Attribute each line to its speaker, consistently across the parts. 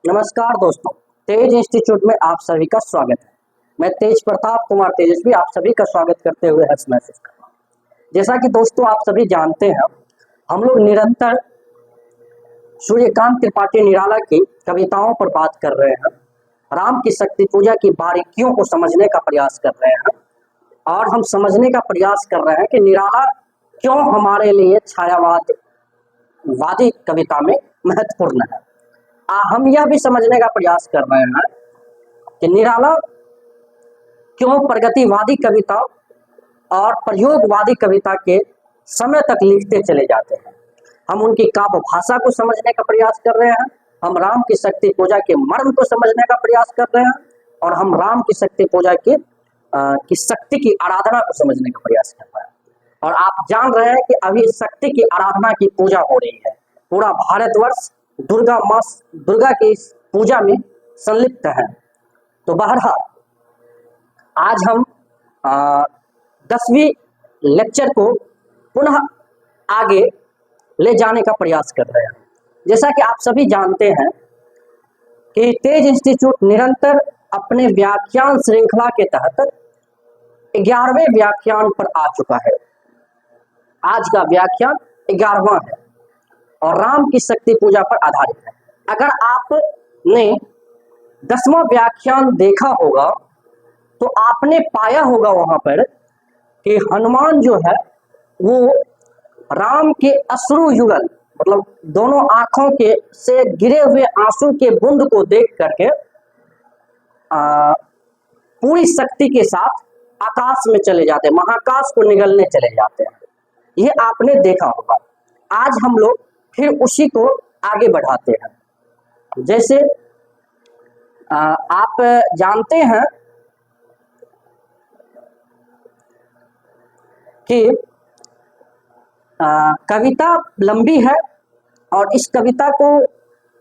Speaker 1: नमस्कार दोस्तों, तेज इंस्टीट्यूट में आप सभी का स्वागत है। मैं तेज प्रताप कुमार तेजस्वी आप सभी का स्वागत करते हुए हर्ष महसूस कर रहा हूँ। जैसा कि दोस्तों आप सभी जानते हैं, हम लोग निरंतर सूर्यकांत त्रिपाठी निराला की कविताओं पर बात कर रहे हैं, राम की शक्ति पूजा की बारीकियों को समझने का प्रयास कर रहे हैं और हम समझने का प्रयास कर रहे हैं कि निराला क्यों हमारे लिए छायावादी कविता में महत्वपूर्ण है। हम यह भी समझने का प्रयास कर रहे हैं कि निराला क्यों प्रगतिवादी कविता और प्रयोगवादी कविता के समय तक लिखते चले जाते हैं। हम उनकी काव्य भाषा को समझने का प्रयास कर रहे हैं, हम राम की शक्ति पूजा के मर्म को समझने का प्रयास कर रहे हैं और हम राम की शक्ति पूजा की शक्ति की आराधना को समझने का प्रयास कर रहे हैं। और आप जान रहे हैं कि अभी शक्ति की आराधना की पूजा हो रही है। पूरा भारतवर्ष दुर्गा की इस पूजा में संलिप्त है। तो बहरहाल आज हम 10वीं लेक्चर को पुनः आगे ले जाने का प्रयास कर रहे हैं। जैसा कि आप सभी जानते हैं कि तेज इंस्टीट्यूट निरंतर अपने व्याख्यान श्रृंखला के तहत 11वें व्याख्यान पर आ चुका है। आज का व्याख्यान 11वां है और राम की शक्ति पूजा पर आधारित है। अगर आपने 10वां व्याख्यान देखा होगा तो आपने पाया होगा वहां पर कि हनुमान जो है वो राम के अश्रु युगल मतलब दोनों आंखों के से गिरे हुए आंसू के बूंद को देख करके पूरी शक्ति के साथ आकाश में चले जाते हैं, महाकाश को निगलने चले जाते हैं। ये आपने देखा होगा। आज हम लोग फिर उसी को आगे बढ़ाते हैं। जैसे आप जानते हैं कि कविता लंबी है और इस कविता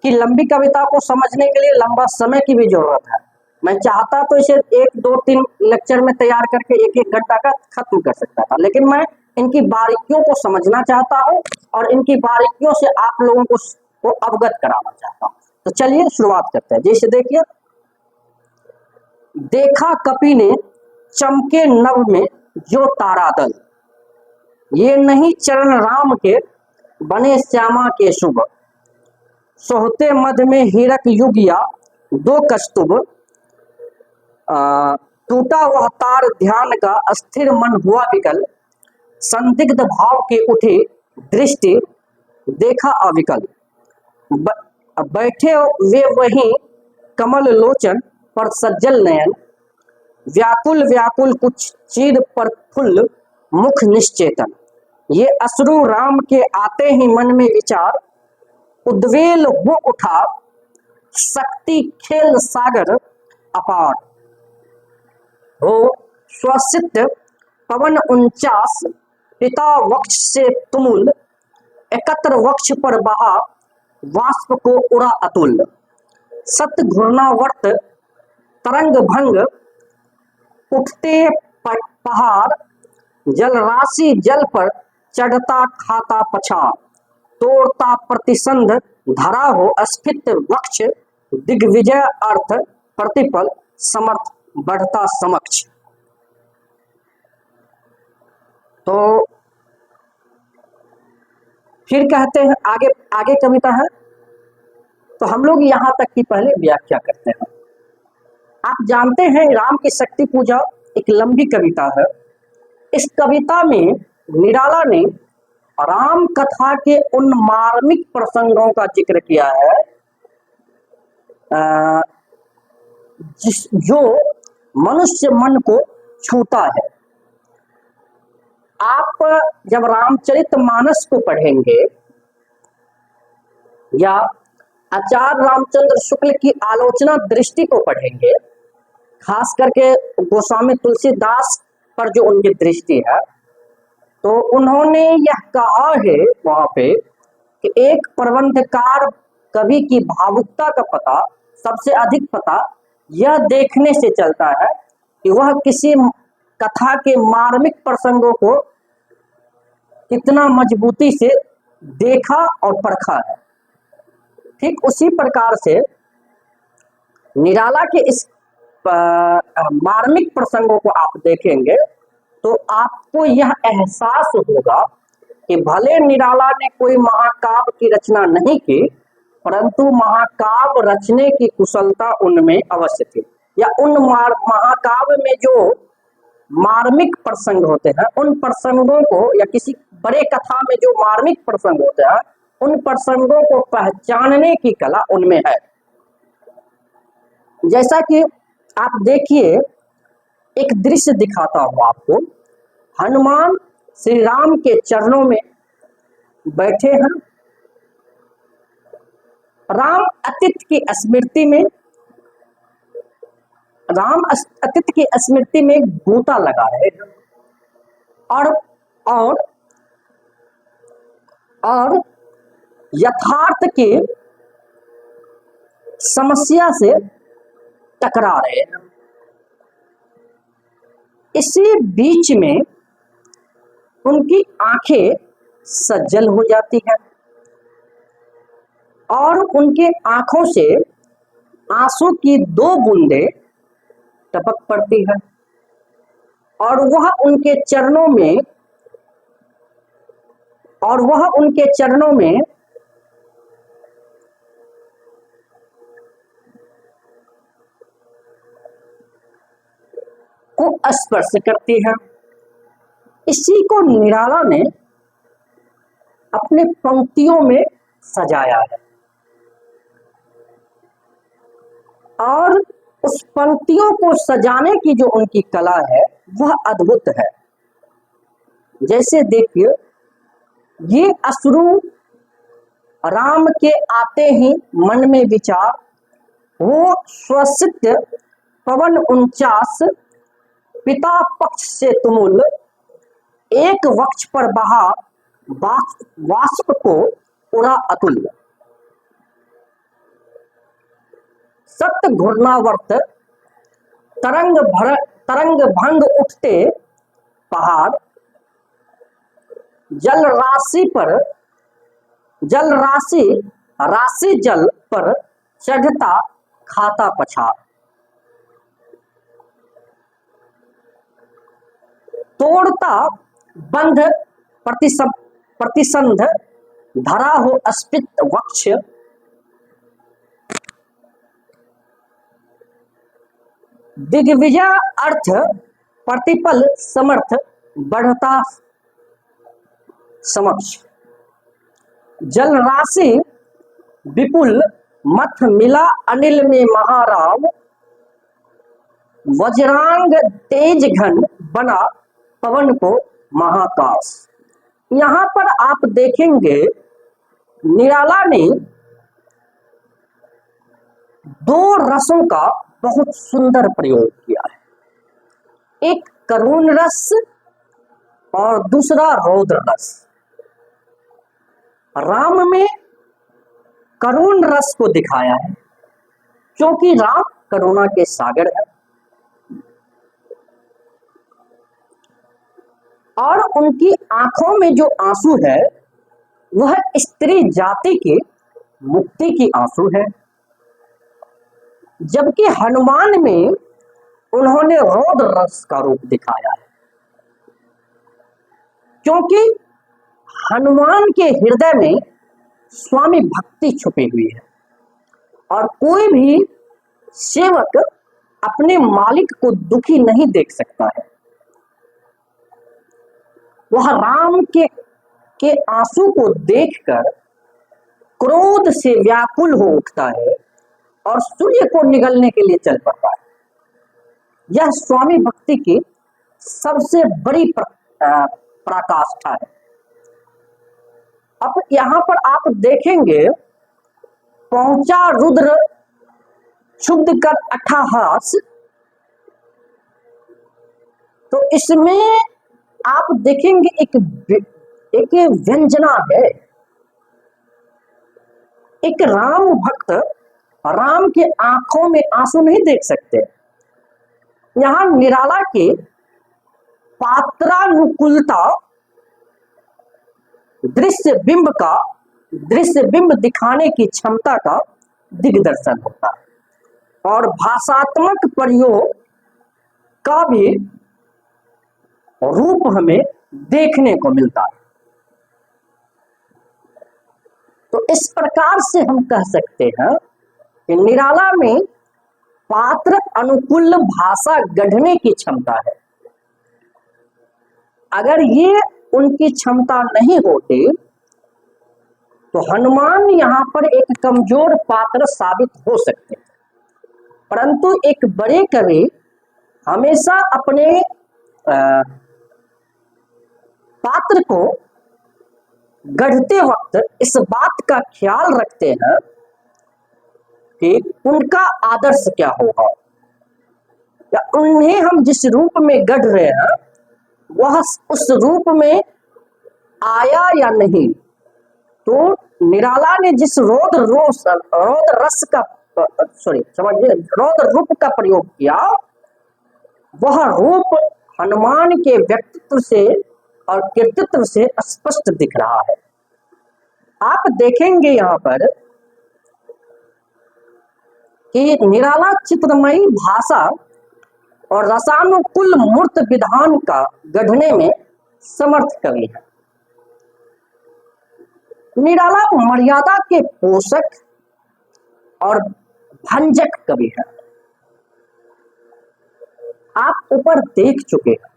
Speaker 1: लंबी कविता को समझने के लिए लंबा समय की भी जरूरत है। मैं चाहता तो इसे 1, 2, 3 लेक्चर में तैयार करके 1-1 घंटा का खत्म कर सकता था, लेकिन मैं इनकी बारीकियों को समझना चाहता हूं और इनकी बारीकियों से आप लोगों को अवगत कराना चाहता हूं। तो चलिए शुरुआत करते हैं। जैसे देखिए, देखा कपि ने चमके नभ में जो तारादल, ये नहीं चरण राम के बने श्यामा के शुभ, सोहते मध में हीरक युगिया 2 कस्तुभ, टूटा वह तार ध्यान का अस्थिर मन हुआ विकल, संदिग्ध भाव के उठे दृष्टि देखा अविकल, बैठे वे वहीं कमल लोचन पर सज्जल नयन, व्याकुल व्याकुल कुछ चीर पर फुल मुख निश्चेतन, ये अश्रु राम के आते ही मन में विचार, उद्वेल हो उठा शक्ति खेल सागर अपार, हो स्वसित पवन 49 पिता वक्ष से तुमुल, एकत्र वक्ष पर बहा वाष्प को उड़ा अतुल, सत घूर्णावर्त तरंग भंग उठते पहाड़, जल राशि जल पर चढ़ता खाता पछाड़, तोड़ता प्रतिसंध धरा हो अस्फित वक्ष, दिग्विजय अर्थ प्रतिपल समर्थ बढ़ता समक्ष। तो फिर कहते हैं आगे कविता है, तो हम लोग यहां तक की पहले व्याख्या करते हैं। आप जानते हैं राम की शक्ति पूजा एक लंबी कविता है। इस कविता में निराला ने राम कथा के उन मार्मिक प्रसंगों का जिक्र किया है जो मनुष्य मन को छूता है। आप जब रामचरितमानस को पढ़ेंगे या आचार्य रामचंद्र शुक्ल की आलोचना दृष्टि को पढ़ेंगे, खास करके गोस्वामी तुलसीदास पर जो उनकी दृष्टि है, तो उन्होंने यह कहा है वहां पे कि एक प्रबंधकार कवि की भावुकता का पता सबसे अधिक पता यह देखने से चलता है कि वह किसी कथा के मार्मिक प्रसंगों को कितना मजबूती से देखा और परखा है। ठीक उसी प्रकार से निराला के इस मार्मिक प्रसंगों को आप देखेंगे तो आपको यह एहसास होगा कि भले निराला ने कोई महाकाव्य की रचना नहीं की, परंतु महाकाव्य रचने की कुशलता उनमें अवश्य थी, या उन महाकाव्य में जो मार्मिक प्रसंग होते हैं उन प्रसंगों को, या किसी बड़े कथा में जो मार्मिक प्रसंग होते हैं उन प्रसंगों को पहचानने की कला उनमें है। जैसा कि आप देखिए, एक दृश्य दिखाता हूं आपको। हनुमान श्री राम के चरणों में बैठे हैं। राम अतीत की स्मृति में गोता लगा रहे हैं और यथार्थ की समस्या से टकरा रहे हैं। इसी बीच में उनकी आंखें सज्जल हो जाती हैं और उनके आंखों से आंसू की 2 बूंदें टपक पड़ती है और वह उनके चरणों में को स्पर्श करती है। इसी को निराला ने अपने पंक्तियों में सजाया है और उस पंक्तियों को सजाने की जो उनकी कला है वह अद्भुत है। जैसे देखिए, ये अश्रु राम के आते ही मन में विचार, वो स्वसित पवन 49 पिता पक्ष से तुमुल, एक वक्ष पर बहा वाष्प को उड़ा अतुल्य। सत्य घूर्णावर्त तरंग भंग उठते पहाड़, राशि जल पर चढ़ता खाता पछाड़। तोड़ता बंध प्रतिसंध धरा हो अस्पित वक्ष, दिग्विजय अर्थ प्रतिपल समर्थ बढ़ता समक्ष। जल राशि विपुल मथ मिला अनिल में महाराव, वज्रांग तेज घन बना पवन को महाकाश। यहां पर आप देखेंगे निराला ने 2 रसों का बहुत सुंदर प्रयोग किया है, एक करुण रस और दूसरा रौद्र रस। राम में करुण रस को दिखाया है क्योंकि राम करुणा के सागर है और उनकी आंखों में जो आंसू है वह स्त्री जाति की मुक्ति की आंसू है, जबकि हनुमान में उन्होंने रौद्र रस का रूप दिखाया है क्योंकि हनुमान के हृदय में स्वामी भक्ति छुपी हुई है और कोई भी सेवक अपने मालिक को दुखी नहीं देख सकता है। वह राम के आंसू को देखकर क्रोध से व्याकुल हो उठता है और सूर्य को निगलने के लिए चल पड़ता है। यह स्वामी भक्ति की सबसे बड़ी पराकाष्ठा है। अब यहां पर आप देखेंगे, पहुंचा रुद्र क्षुब्ध कर अट्ठहास, तो इसमें आप देखेंगे एक व्यंजना है। एक राम भक्त राम के आंखों में आंसू नहीं देख सकते। यहां निराला की पात्रानुकूलता दृश्य बिंब दिखाने की क्षमता का दिग्दर्शन होता है और भाषात्मक प्रयोग का भी रूप हमें देखने को मिलता है। तो इस प्रकार से हम कह सकते हैं कि निराला में पात्र अनुकूल भाषा गढ़ने की क्षमता है। अगर ये उनकी क्षमता नहीं होती तो हनुमान यहाँ पर एक कमजोर पात्र साबित हो सकते हैं, परंतु एक बड़े कवि हमेशा अपने पात्र को गढ़ते वक्त इस बात का ख्याल रखते हैं कि उनका आदर्श क्या होगा, या उन्हें हम जिस रूप में गढ़ रहे हैं वह उस रूप में आया या नहीं। तो निराला ने जिस रौद्र रूप का प्रयोग किया, वह रूप हनुमान के व्यक्तित्व से और कृतित्व से स्पष्ट दिख रहा है। आप देखेंगे यहाँ पर कि निराला चित्रमयी भाषा और रसानुकूल मूर्त विधान का गढ़ने में समर्थ कवि है। निराला मर्यादा के पोषक और भंजक कवि है। आप ऊपर देख चुके हैं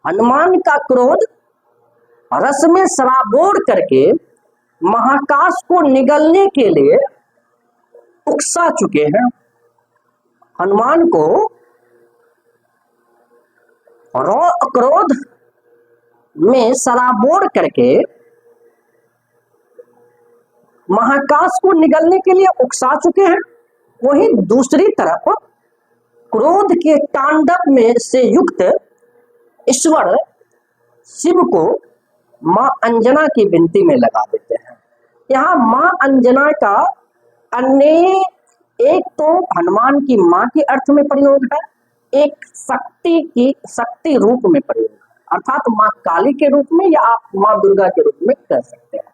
Speaker 1: हनुमान का क्रोध रस में सराबोर करके महाकाश को निगलने के लिए उकसा चुके हैं। हनुमान को क्रोध में सराबोर करके महाकाश को निगलने के लिए उकसा चुके हैं। वहीं दूसरी तरफ क्रोध के तांडव में से युक्त ईश्वर शिव को मां अंजना की विनती में लगा देते हैं। यहाँ मां अंजना का अन्य एक तो हनुमान की मां के अर्थ में प्रयोग है, एक शक्ति रूप में प्रयोग है, अर्थात मां काली के रूप में या आप मां दुर्गा के रूप में कह सकते हैं।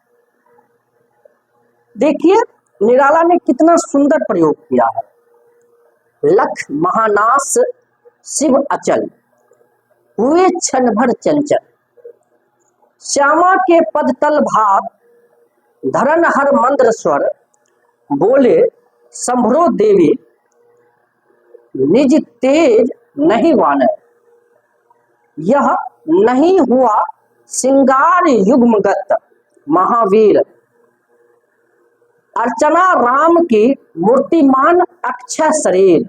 Speaker 1: देखिए निराला ने कितना सुंदर प्रयोग किया है। लख महानाश शिव अचल हुए क्षण भर चंचल, श्यामा के पद तल भाव धरन हर मंद्र स्वर, बोले संभरो देवी निज तेज नहीं वानर, यह नहीं हुआ सिंगार युग्मगत महावीर, अर्चना राम की मूर्तिमान अक्षय शरीर,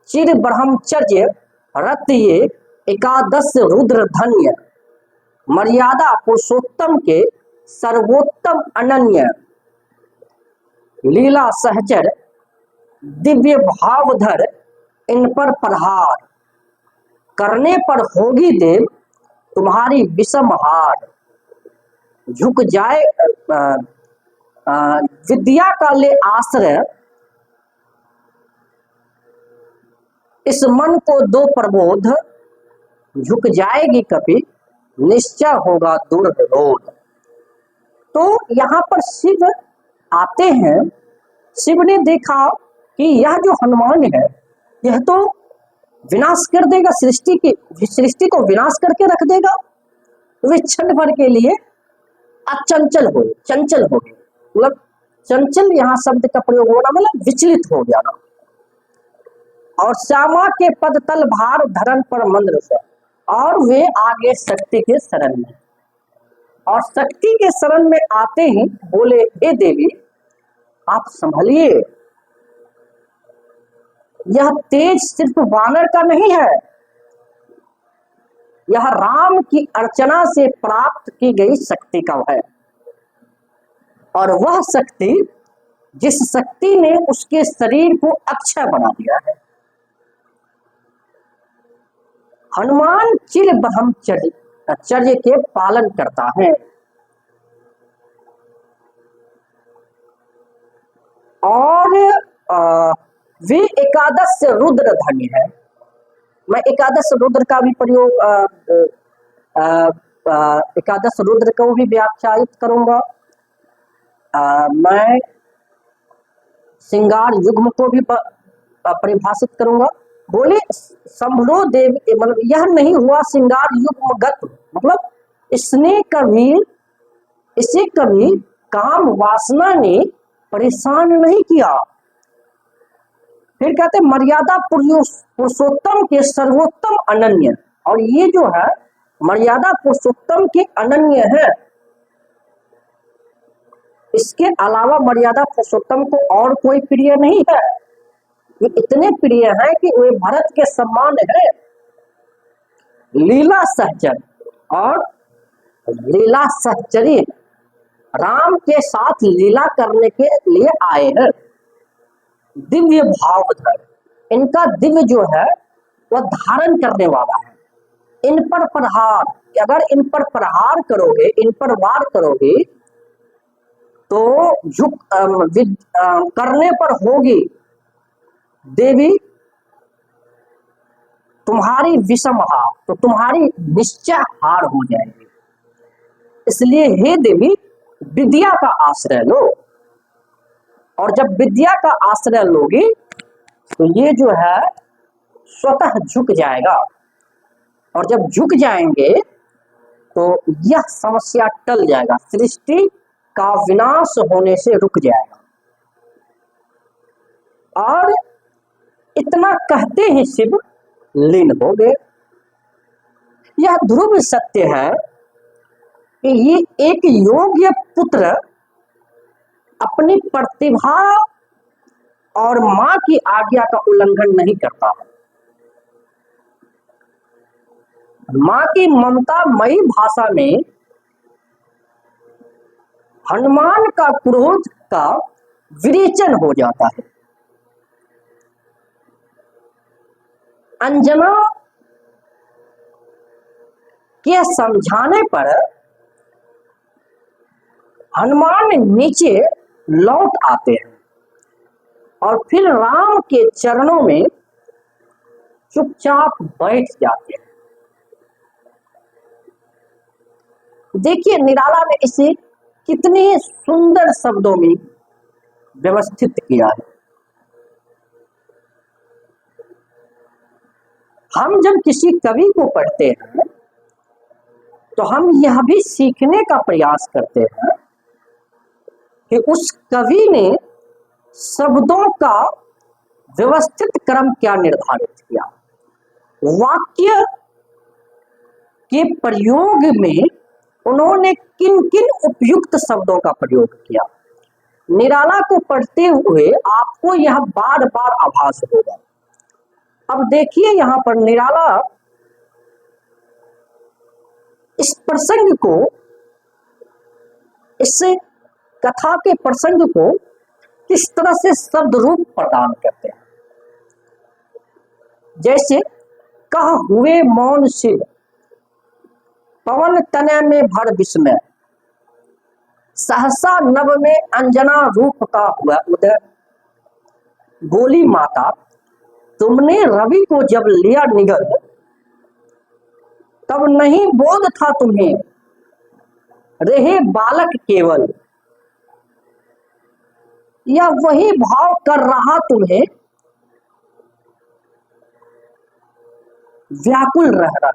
Speaker 1: चिर ब्रह्मचर्य रत ये एकादश रुद्र धन्य, मर्यादा पुरुषोत्तम के सर्वोत्तम अनन्य, लीला सहचर दिव्य भावधर इन पर प्रहार, करने पर होगी देव तुम्हारी विषम हार, झुक जाए विद्या का ले आश्रय, इस मन को दो प्रबोध, झुक जाएगी कभी निश्चय होगा दुर्विरोध। तो यहाँ पर शिव आते हैं। शिव ने देखा कि यह जो हनुमान है यह तो विनाश कर देगा, सृष्टि को विनाश करके रख देगा। वे क्षण भर के लिए चंचल हो गए, मतलब चंचल यहाँ शब्द का प्रयोग होना मतलब विचलित हो गया ना। और श्यामा के पद तल भार धरन पर मंद्र से, और वे आगे शक्ति के शरण में, और शक्ति के शरण में आते ही बोले हे देवी आप संभलिए, यह तेज सिर्फ वानर का नहीं है, यह राम की अर्चना से प्राप्त की गई शक्ति का है। और वह शक्ति जिस शक्ति ने उसके शरीर को अक्षय बना दिया है। हनुमान चिर ब्रह्मचर्य के पालन करता है और वे एकादश रुद्र धन्य है। मैं एकादश रुद्र का भी प्रयोग एकादश रुद्र को भी व्याख्यायित करूंगा। मैं श्रृंगार युग्म को भी परिभाषित करूंगा। बोले संभरो देव, मतलब यह नहीं हुआ श्रृंगार युग्मगत, मतलब इसे कभी काम वासना ने परेशान नहीं किया। फिर कहते हैं मर्यादा पुरुषोत्तम के सर्वोत्तम अनन्य, और ये जो है मर्यादा पुरुषोत्तम के अनन्य है, इसके अलावा मर्यादा पुरुषोत्तम को और कोई प्रिय नहीं है। ये इतने प्रिय हैं कि वे भरत के समान है। लीला सहचर, और लीला सहचरी राम के साथ लीला करने के लिए आए हैं। दिव्य भावधर, इनका दिव्य जो है वह धारण करने वाला है। इन पर प्रहार, अगर इन पर प्रहार करोगे, इन पर वार करोगे तो करने पर होगी देवी तुम्हारी विषम हार, तो तुम्हारी निश्चय हार हो जाएगी। इसलिए हे देवी विद्या का आश्रय लो, और जब विद्या का आश्रय लोगी तो ये जो है स्वतः झुक जाएगा, और जब झुक जाएंगे तो यह समस्या टल जाएगा, सृष्टि का विनाश होने से रुक जाएगा। और इतना कहते ही शिव लीन हो गए। यह ध्रुव सत्य है कि ये एक योग्य पुत्र अपनी प्रतिभा और मां की आज्ञा का उल्लंघन नहीं करता है। मां की ममता मई भाषा में हनुमान का क्रोध का विरेचन हो जाता है। अंजना के समझाने पर हनुमान नीचे लौट आते हैं और फिर राम के चरणों में चुपचाप बैठ जाते हैं। देखिए निराला ने इसे कितने सुंदर शब्दों में व्यवस्थित किया है। हम जब किसी कवि को पढ़ते हैं तो हम यह भी सीखने का प्रयास करते हैं कि उस कवि ने शब्दों का व्यवस्थित क्रम क्या निर्धारित किया, वाक्य के प्रयोग में उन्होंने किन किन उपयुक्त शब्दों का प्रयोग किया। निराला को पढ़ते हुए आपको यह बार बार आभास होगा। अब देखिए यहाँ पर निराला इस प्रसंग को, इस कथा के प्रसंग को किस तरह से शब्द रूप प्रदान करते हैं। जैसे कह हुए मौन शिव, पवन तनय में भर विस्मय, सहसा नभ में अंजना रूप का हुआ उदय। बोली माता तुमने रवि को जब लिया निगल, तब नहीं बोध था तुम्हें, रहे बालक केवल। या वही भाव कर रहा तुम्हें व्याकुल रह रहा।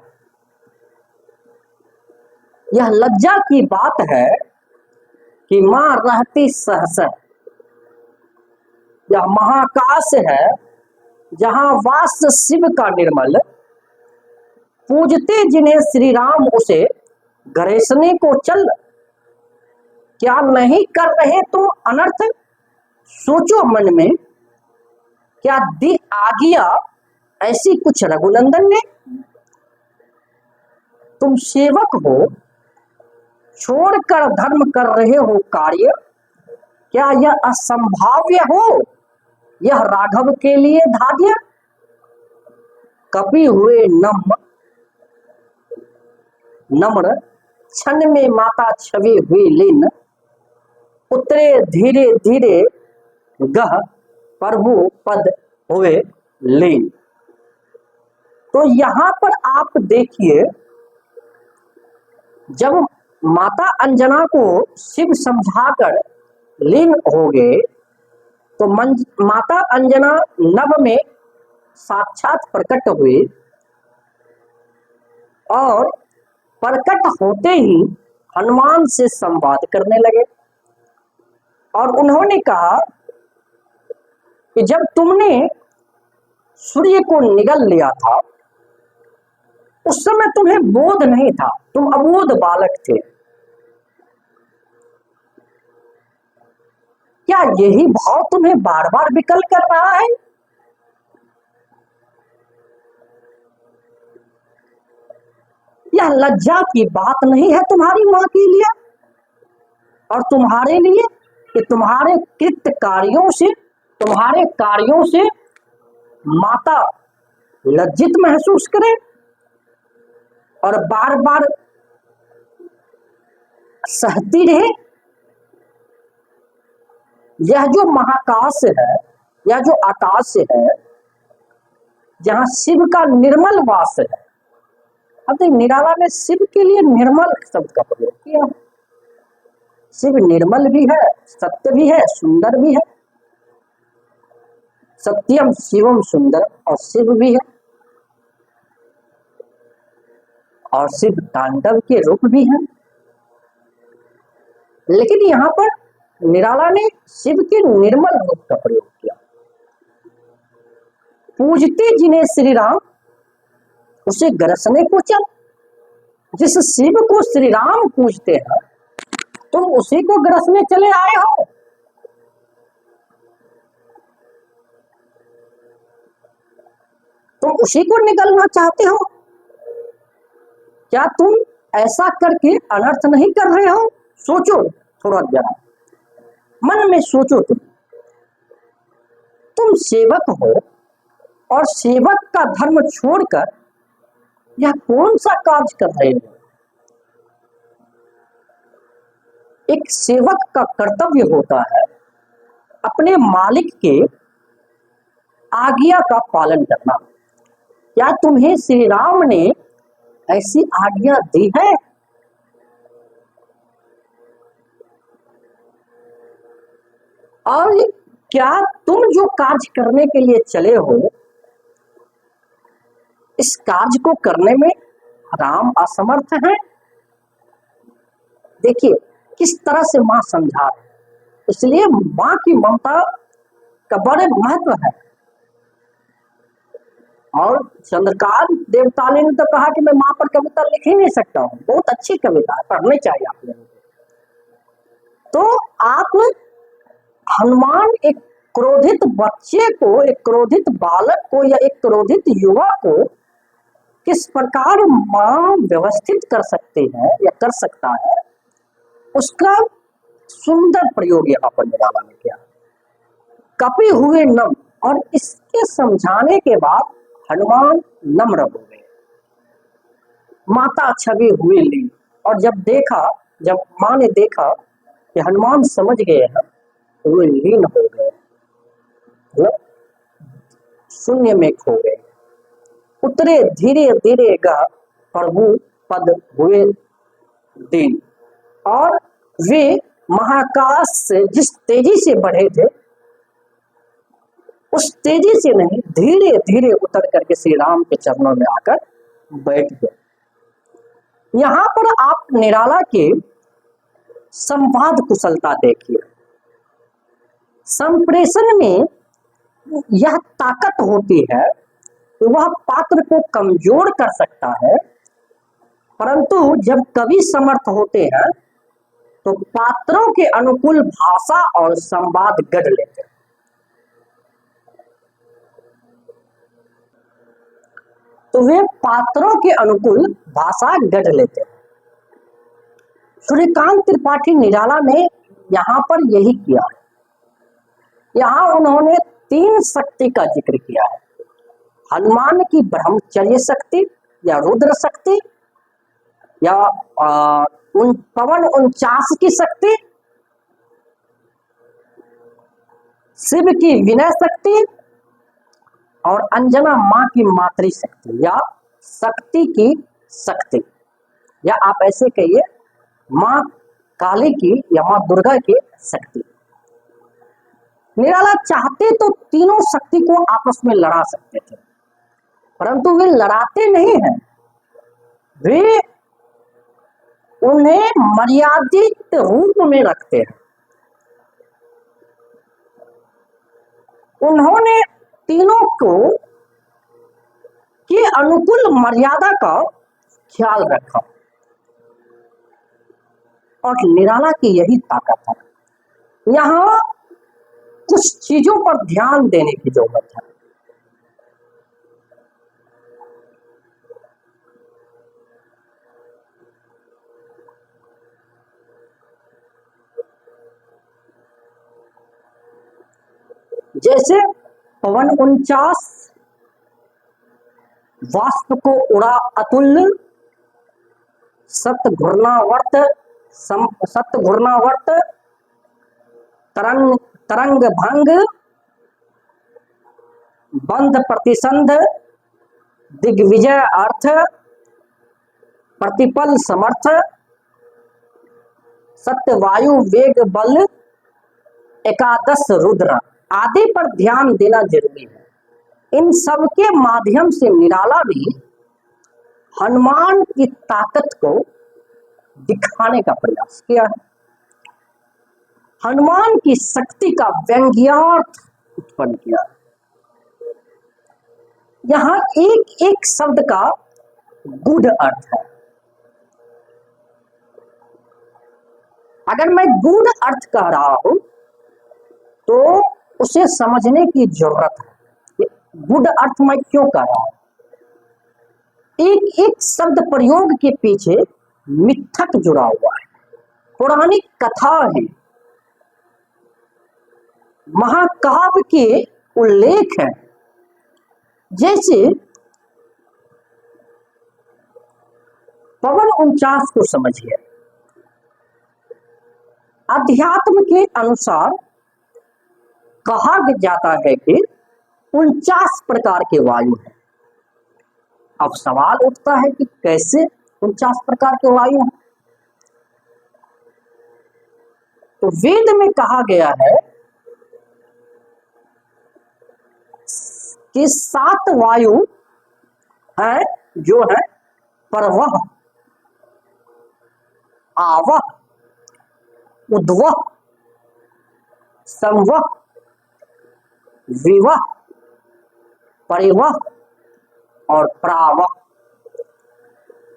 Speaker 1: यह लज्जा की बात है कि मां रहती सहसा। यह महाकाश है जहां वास शिव का निर्मल, पूजते जिन्हें श्री राम उसे गणेशने को चल। क्या नहीं कर रहे तुम अनर्थ, सोचो मन में, क्या दी आज्ञा ऐसी कुछ रघुनंदन ने। तुम सेवक हो, छोड़कर धर्म कर रहे हो कार्य, क्या यह असंभाव्य हो, यह राघव के लिए धार्य। कपि हुए नम्र, क्षण में माता छवि हुई लीन, उतरे धीरे धीरे गह, प्रभु पद हुए लीन। तो यहां पर आप देखिए, जब माता अंजना को शिव समझाकर लीन हो गए तो माता अंजना नभ में साक्षात प्रकट हुए और प्रकट होते ही हनुमान से संवाद करने लगे और उन्होंने कहा कि जब तुमने सूर्य को निगल लिया था उस समय तुम्हें बोध नहीं था, तुम अबोध बालक थे। क्या यही भाव तुम्हें बार बार विकल कर रहा है? यह लज्जा की बात नहीं है तुम्हारी मां के लिए और तुम्हारे लिए कि तुम्हारे कृत तुम्हारे कार्यों से माता लज्जित महसूस करे और बार बार सहती रहे। यह जो महाकाश है, यह जो आकाश है, जहां शिव का निर्मल वास है। अब निराला ने शिव के लिए निर्मल शब्द का प्रयोग किया। शिव निर्मल भी है, सत्य भी है, सुंदर भी है। सत्यम शिवम सुंदर, और शिव भी है और शिव तांडव के रूप भी है। लेकिन यहाँ पर निराला ने शिव के निर्मल रूप का प्रयोग किया। पूजते जिन्हें श्री राम उसे गरसने को चल। जिस शिव को श्री राम पूजते हैं तुम उसी को गरसने चले आए हो। तुम उसी को निगलना चाहते हो। क्या तुम ऐसा करके अनर्थ नहीं कर रहे हो? सोचो थोड़ा जरा, मन में सोचो। तुम सेवक हो और सेवक का धर्म छोड़कर यह कौन सा कार्य कर रहे हो? एक सेवक का कर्तव्य होता है अपने मालिक के आज्ञा का पालन करना। क्या तुम्हें श्री राम ने ऐसी आज्ञा दी है? और क्या तुम जो कार्य करने के लिए चले हो इस कार्य को करने में राम असमर्थ है? देखिए किस तरह से मां समझा रही। इसलिए मां की ममता का बड़े महत्व है। और चंद्रकांत देवता ने तो कहा कि मैं मां पर कविता लिख ही नहीं सकता हूँ। बहुत अच्छी कविता है, पढ़ने चाहिए आप लोगों को। तो आप हनुमान एक क्रोधित बच्चे को, एक क्रोधित बालक को या एक क्रोधित युवा को किस प्रकार मां व्यवस्थित कर सकते हैं या कर सकता है, उसका सुंदर प्रयोग यहाँ पर निराला ने किया। कपे हुए नम, और इसके समझाने के बाद हनुमान नम्र हो गए। माता छवि हुए ली, और जब मां ने देखा कि हनुमान समझ गए हैं तो वे लीन हो गए, मतलब शून्य में खो गए। उतरे धीरे धीरे गा प्रभु पद हुए दीन, और वे महाकाश से जिस तेजी से बढ़े थे उस तेजी से नहीं, धीरे धीरे उतर करके श्री राम के चरणों में आकर बैठ गए। यहां पर आप निराला के संवाद कुशलता देखिए। संप्रेषण में यह ताकत होती है कि वह पात्र को कमजोर कर सकता है, परंतु जब कवि समर्थ होते हैं तो पात्रों के अनुकूल भाषा और संवाद गढ़ लेते हैं। तो वे पात्रों के अनुकूल भाषा गढ़ लेते हैं। सूर्यकांत त्रिपाठी निराला ने यहाँ पर यही किया है। यहाँ उन्होंने 3 शक्ति का जिक्र किया है। हनुमान की ब्रह्मचर्य शक्ति या रुद्र शक्ति, या पवन 49 की शक्ति, शिव की विनय शक्ति, और अंजना मां की मातृ शक्ति या शक्ति की शक्ति, या आप ऐसे कहिए मां काली की या मां दुर्गा की शक्ति। निराला चाहते तो तीनों शक्ति को आपस में लड़ा सकते थे, परंतु वे लड़ाते नहीं हैं, वे उन्हें मर्यादित रूप में रखते हैं। उन्होंने तीनों को के अनुकूल मर्यादा का ख्याल रखा और निराला की यही ताकत है। यहाँ कुछ चीजों पर ध्यान देने की जरूरत है। जैसे पवन 49 वाष्प को उड़ा अतुल्य, सत घूर्णावर्त तरंग भंग, बंध प्रतिसंध, दिग्विजय अर्थ, प्रतिपल समर्थ, सत्य वायु वेग बल, एकादश रुद्र आदि पर ध्यान देना जरूरी है। इन सब के माध्यम से निराला भी हनुमान की ताकत को दिखाने का प्रयास किया है। हनुमान की शक्ति का व्यंग्यार्थ उत्पन्न किया है। यहाँ एक एक शब्द का गूढ़ अर्थ है। अगर मैं गूढ़ अर्थ कह रहा हूं तो उसे समझने की जरूरत है। गूढ़ अर्थ मैं क्यों कह रहा हूं? एक एक शब्द प्रयोग के पीछे मिथक जुड़ा हुआ है, पौराणिक कथा है, महाकाव्य के उल्लेख है। जैसे पवन 49 को समझिए। अध्यात्म के अनुसार कहा जाता है कि 49 प्रकार के वायु हैं। अब सवाल उठता है कि कैसे 49 प्रकार के वायु हैं? तो वेद में कहा गया है कि 7 वायु है, जो है परवह, आवह, उद्वह, संवह, विवह, परिवह और प्रावह,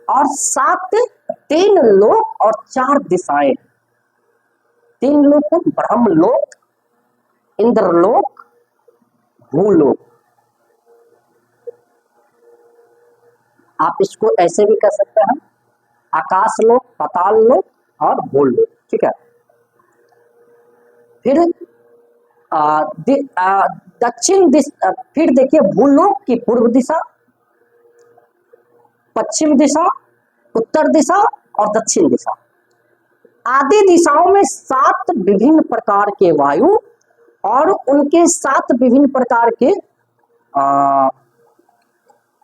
Speaker 1: और 7 3 लोक और 4 दिशाएं। 3 लोक ब्रह्मलोक, इंद्रलोक, भूलोक। आप इसको ऐसे भी कह सकते हैं, आकाश लोक, पाताल लोक और भूलोक। ठीक है। फिर दक्षिण दिशा, फिर देखिए भूलोक की पूर्व दिशा, पश्चिम दिशा, उत्तर दिशा और दक्षिण दिशा आदि दिशाओं में 7 विभिन्न प्रकार के वायु और उनके 7 विभिन्न प्रकार के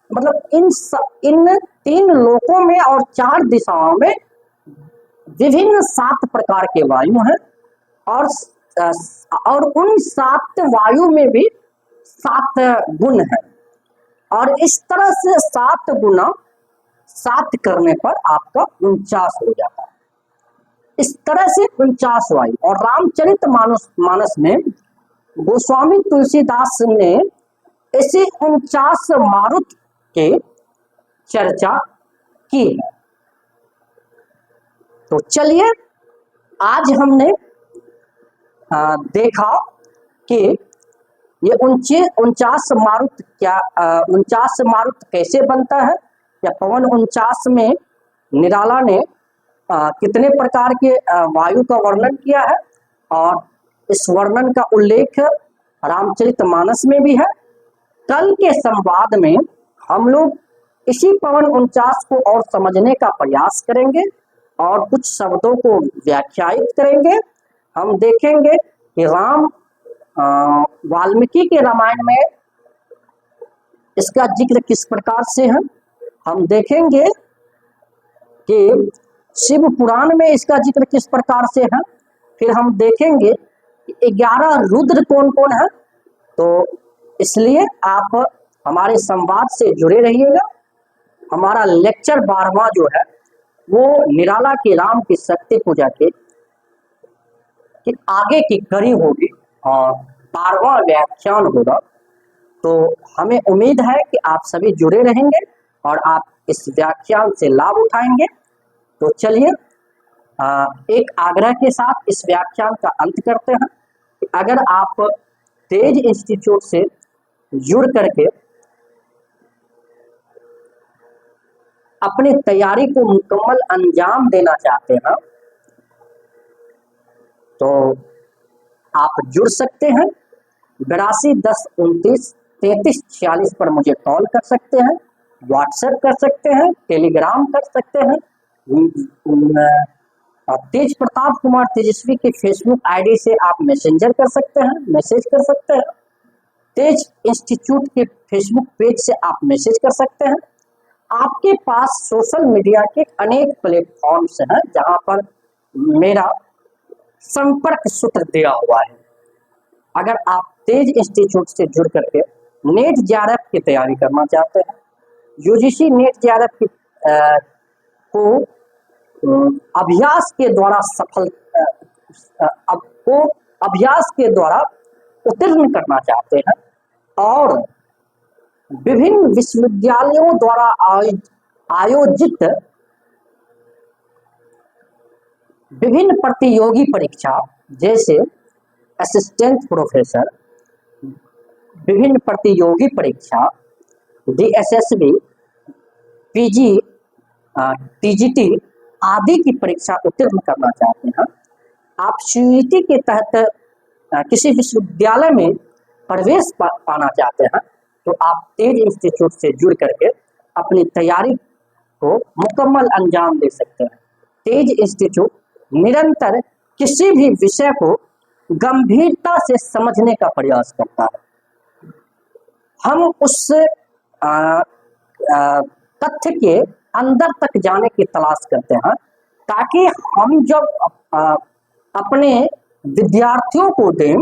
Speaker 1: मतलब इन 3 लोकों में और 4 दिशाओं में विभिन्न 7 प्रकार के वायु हैं, और उन 7 वायु में भी 7 गुण हैं। और इस तरह से 7 गुना 7 करने पर आपका 49 हो जाता है। इस तरह से 49 वायु। और रामचरितमानस में गोस्वामी तुलसीदास ने ऐसे 49 मारुत के चर्चा की है। तो चलिए, आज हमने देखा कि ये 49 मारुत क्या 49 मारुत कैसे बनता है, या पवन 49 में निराला ने कितने प्रकार के वायु का वर्णन किया है, और इस वर्णन का उल्लेख रामचरितमानस में भी है। कल के संवाद में हम लोग इसी पवन 49 को और समझने का प्रयास करेंगे और कुछ शब्दों को व्याख्यायित करेंगे। हम देखेंगे कि वाल्मीकि के रामायण में इसका जिक्र किस प्रकार से है। हम देखेंगे कि शिव पुराण में इसका जिक्र किस प्रकार से है। फिर हम देखेंगे 11 रुद्र कौन कौन है। तो इसलिए आप हमारे संवाद से जुड़े रहिएगा। हमारा लेक्चर 12वां जो है वो निराला के राम की शक्ति पूजा के कि आगे की कड़ी होगी और 12वां व्याख्यान होगा। तो हमें उम्मीद है कि आप सभी जुड़े रहेंगे और आप इस व्याख्यान से लाभ उठाएंगे। तो चलिए एक आग्रह के साथ इस व्याख्यान का अंत करते हैं कि अगर आप तेज इंस्टीट्यूट से जुड़ करके अपनी तैयारी को मुकम्मल अंजाम देना चाहते हैं तो आप जुड़ सकते हैं। 82 10 29 33 46 पर मुझे कॉल कर सकते हैं, व्हाट्सएप कर सकते हैं, टेलीग्राम कर सकते हैं। तेज प्रताप कुमार तेजस्वी के फेसबुक आईडी से आप मैसेंजर कर सकते हैं, मैसेज कर सकते हैं। तेज इंस्टीट्यूट के फेसबुक पेज से आप मैसेज कर सकते हैं। आपके पास सोशल मीडिया के अनेक प्लेटफॉर्म्स हैं जहां पर मेरा संपर्क सूत्र दिया हुआ है। अगर आप तेज इंस्टीट्यूट से जुड़ करके नेट जेआरएफ की तैयारी करना चाहते हैं, यूजीसी नेट जेआरएफ की को अभ्यास के द्वारा अभ्यास के द्वारा उत्तीर्ण करना चाहते हैं और विभिन्न विश्वविद्यालयों द्वारा आयोजित विभिन्न प्रतियोगी परीक्षा जैसे असिस्टेंट प्रोफेसर, विभिन्न प्रतियोगी परीक्षा, डीएसएसबी, पीजी, टीजीटी आदि की परीक्षा उत्तीर्ण करना चाहते हैं, आप सीईटी के तहत किसी विश्वविद्यालय में प्रवेश पाना चाहते हैं, तो आप तेज इंस्टीट्यूट से जुड़ करके अपनी तैयारी को मुकम्मल अंजाम दे सकते हैं। तेज इंस्टीट्यूट निरंतर किसी भी विषय को गंभीरता से समझने का प्रयास करता है। हम उस तथ्य के अंदर तक जाने की तलाश करते हैं ताकि हम जब अपने विद्यार्थियों को दें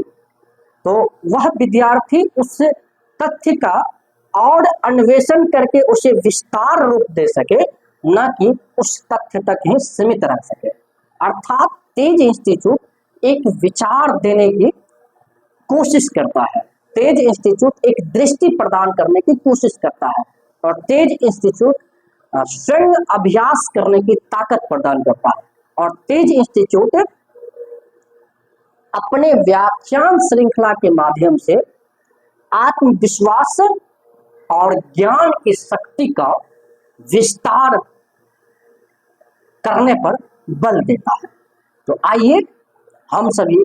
Speaker 1: तो वह विद्यार्थी उस तथ्य का और अन्वेषण करके उसे विस्तार रूप दे सके, न कि उस तथ्य तक ही सीमित रह सके। अर्थात तेज इंस्टीट्यूट एक विचार देने की कोशिश करता है, तेज इंस्टीट्यूट एक दृष्टि प्रदान करने की कोशिश करता है और तेज इंस्टीट्यूट स्वयं अभ्यास करने की ताकत प्रदान करता है। और तेज इंस्टीट्यूट अपने व्याख्यान श्रृंखला के माध्यम से आत्मविश्वास और ज्ञान की शक्ति का विस्तार करने पर बल देता है। तो आइए हम सभी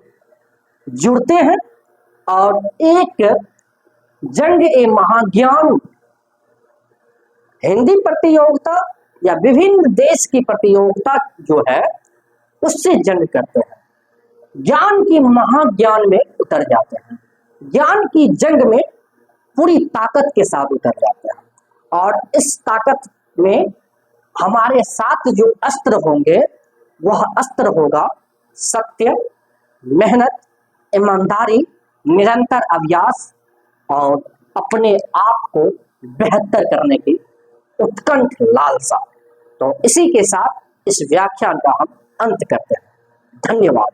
Speaker 1: जुड़ते हैं और एक जंग ए महाज्ञान हिंदी प्रतियोगिता या विभिन्न देश की प्रतियोगिता जो है उससे जंग करते हैं, ज्ञान की महाज्ञान में उतर जाते हैं, ज्ञान की जंग में पूरी ताकत के साथ उतर जाते हैं। और इस ताकत में हमारे साथ जो अस्त्र होंगे वह अस्त्र होगा सत्य, मेहनत, ईमानदारी, निरंतर अभ्यास और अपने आप को बेहतर करने की उत्कंठ लालसा। तो इसी के साथ इस व्याख्यान का हम अंत करते हैं। धन्यवाद।